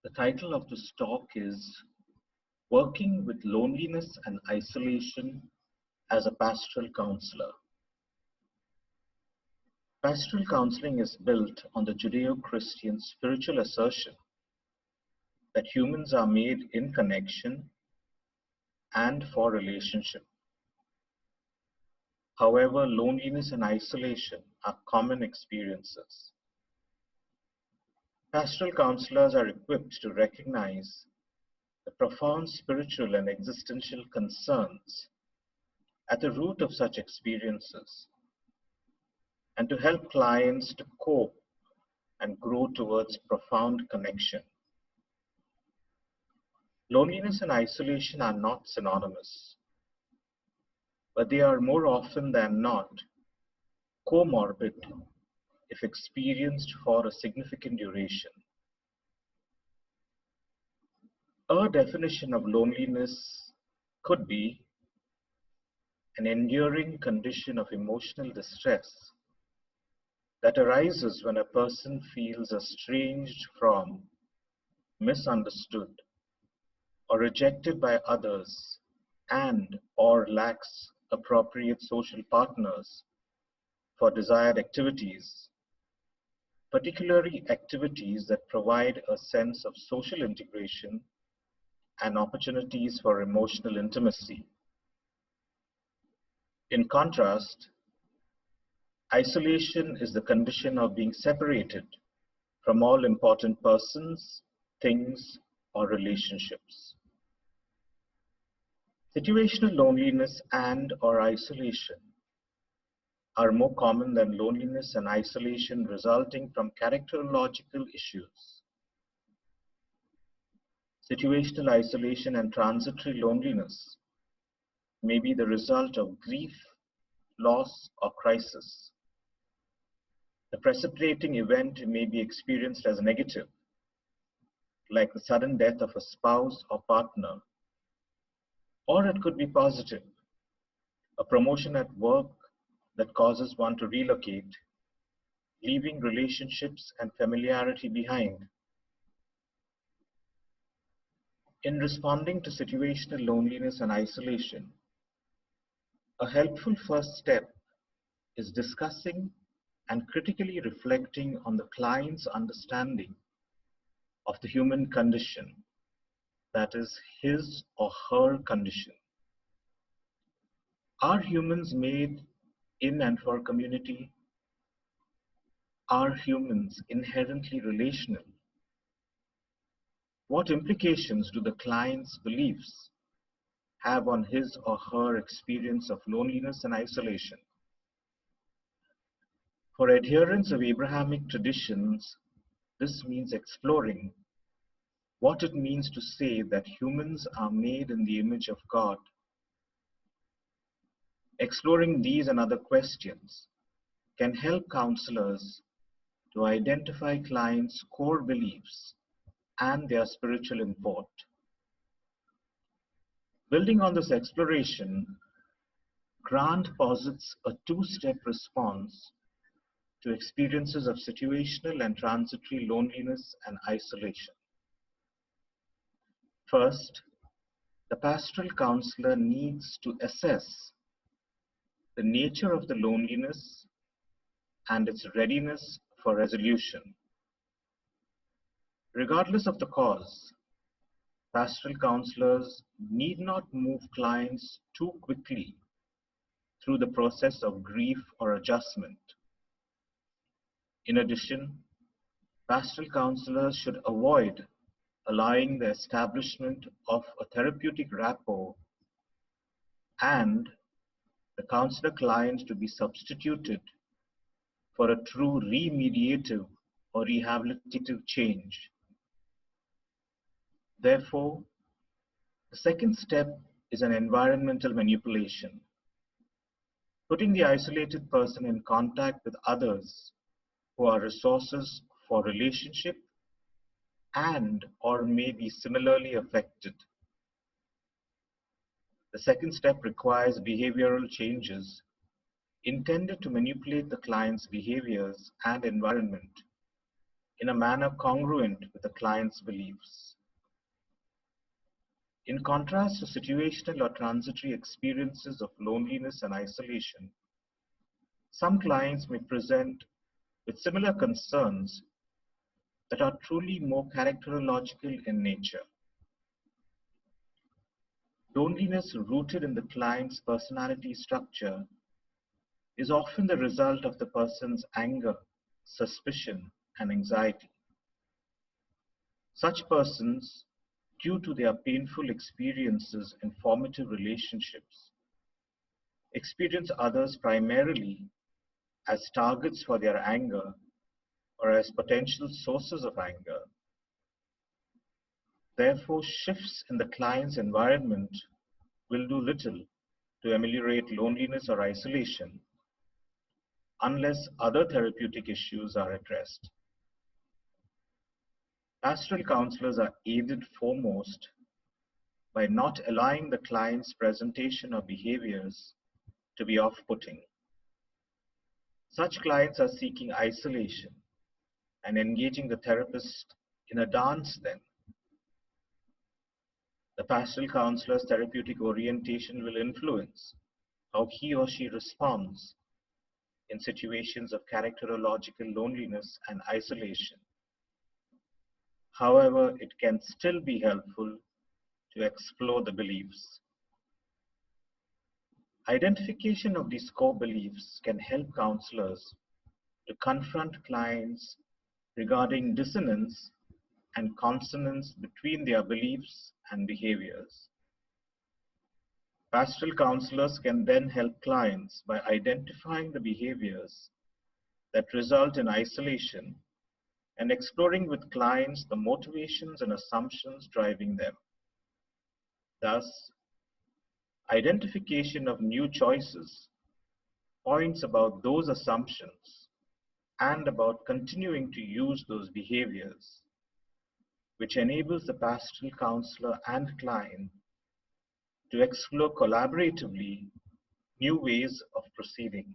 The title of this talk is Working with Loneliness and Isolation as a Pastoral Counselor. Pastoral counseling is built on the Judeo-Christian spiritual assertion that humans are made in connection and for relationship. However, loneliness and isolation are common experiences. Pastoral counselors are equipped to recognize the profound spiritual and existential concerns at the root of such experiences and to help clients to cope and grow towards profound connection. Loneliness and isolation are not synonymous, but they are more often than not comorbid if experienced for a significant duration. A definition of loneliness could be an enduring condition of emotional distress that arises when a person feels estranged from, misunderstood, or rejected by others and/or lacks appropriate social partners for desired activities, particularly activities that provide a sense of social integration and opportunities for emotional intimacy. In contrast, isolation is the condition of being separated from all important persons, things, or relationships. Situational loneliness and/or isolation are more common than loneliness and isolation resulting from characterological issues. Situational isolation and transitory loneliness may be the result of grief, loss, or crisis. The precipitating event may be experienced as negative, like the sudden death of a spouse or partner, or it could be positive, a promotion at work that causes one to relocate, leaving relationships and familiarity behind. In responding to situational loneliness and isolation, a helpful first step is discussing and critically reflecting on the client's understanding of the human condition, that is, his or her condition. Are humans made in and for community? Are humans inherently relational? What implications do the client's beliefs have on his or her experience of loneliness and isolation? For adherents of Abrahamic traditions, this means exploring what it means to say that humans are made in the image of God. Exploring these and other questions can help counselors to identify clients' core beliefs and their spiritual import. Building on this exploration, Grant posits a two-step response to experiences of situational and transitory loneliness and isolation. First, the pastoral counselor needs to assess the nature of the loneliness and its readiness for resolution. Regardless of the cause, pastoral counselors need not move clients too quickly through the process of grief or adjustment. In addition, pastoral counselors should avoid allowing the establishment of a therapeutic rapport and the counselor-client to be substituted for a true remediative or rehabilitative change. Therefore, the second step is an environmental manipulation, putting the isolated person in contact with others who are resources for relationship and or may be similarly affected. The second step requires behavioral changes intended to manipulate the client's behaviors and environment in a manner congruent with the client's beliefs. In contrast to situational or transitory experiences of loneliness and isolation, some clients may present with similar concerns that are truly more characterological in nature. Loneliness rooted in the client's personality structure is often the result of the person's anger, suspicion, and anxiety. Such persons, due to their painful experiences in formative relationships, experience others primarily as targets for their anger or as potential sources of anger. Therefore, shifts in the client's environment will do little to ameliorate loneliness or isolation unless other therapeutic issues are addressed. Pastoral counselors are aided foremost by not allowing the client's presentation or behaviors to be off-putting. Such clients are seeking isolation and engaging the therapist in a dance then. The pastoral counselor's therapeutic orientation will influence how he or she responds in situations of characterological loneliness and isolation. However, it can still be helpful to explore the beliefs. Identification of these core beliefs can help counselors to confront clients regarding dissonance and consonance between their beliefs and behaviors. Pastoral counselors can then help clients by identifying the behaviors that result in isolation and exploring with clients the motivations and assumptions driving them. Thus, identification of new choices points about those assumptions and about continuing to use those behaviors, which enables the pastoral counselor and client to explore collaboratively new ways of proceeding.